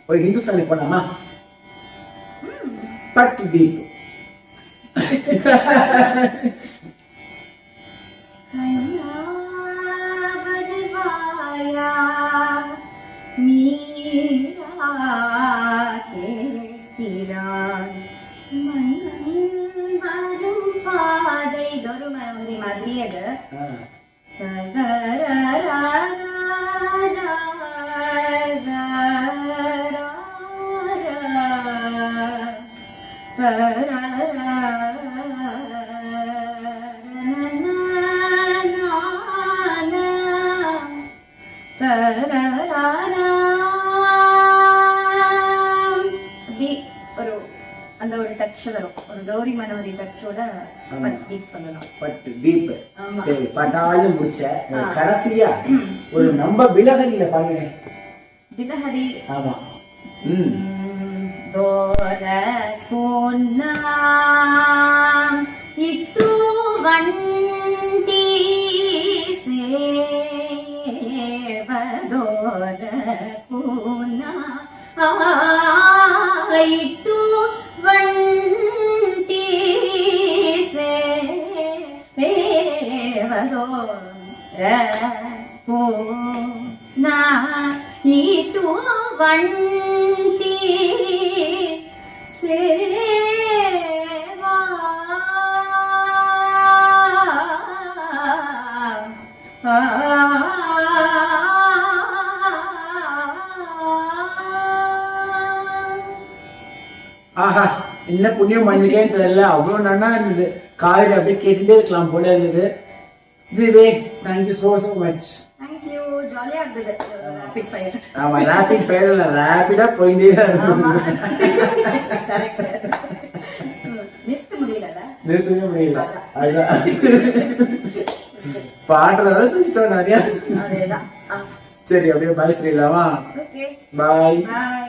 ஒரு ஹிந்துஸ்தானி போலாமா? But deep. பாதை ஒரு மாதிரி அது ஒரு அந்த ஒரு டச் வரும், ஒரு கௌரி மனோரி டச்சோட பட் டீப் சொல்லலாம். But deep. சரி, பட்டாலும் முடிச்ச கடைசியா ஒரு நம்ம பிலஹரியில பாருங்க. பிலஹரி. ஆமா. தோர கோன்னா இட்டு வண்டி சேவதோர கோன்னா இட்டு வண்டி சேவதோர கோன்னா இட்டு வண்டி சேவா ஆஹா, என்ன புண்ணியம் பண்ணிக்கேன்னு தெரியல, அவ்வளவு நல்லா இருந்தது. காலையில அப்படியே கேட்டுட்டே இருக்கலாம் போல இருந்தது. Vivek, thank you so much. Thank you. ஜாலியா இருந்தது. Rapid fire. ஆமா, ராபிட் ஃபயர் இல்ல, ராபிடா போயிட்டே இருந்தது. நிறுத்த முடியல. நிறுத்தவே முடியல. அதுதான் பாடுறத சிரிச்சோம் நிறைய. அதேதான். சரி, அப்படியே பாய் சொல்லிடலாமா? ஓகே, பாய். பாய்.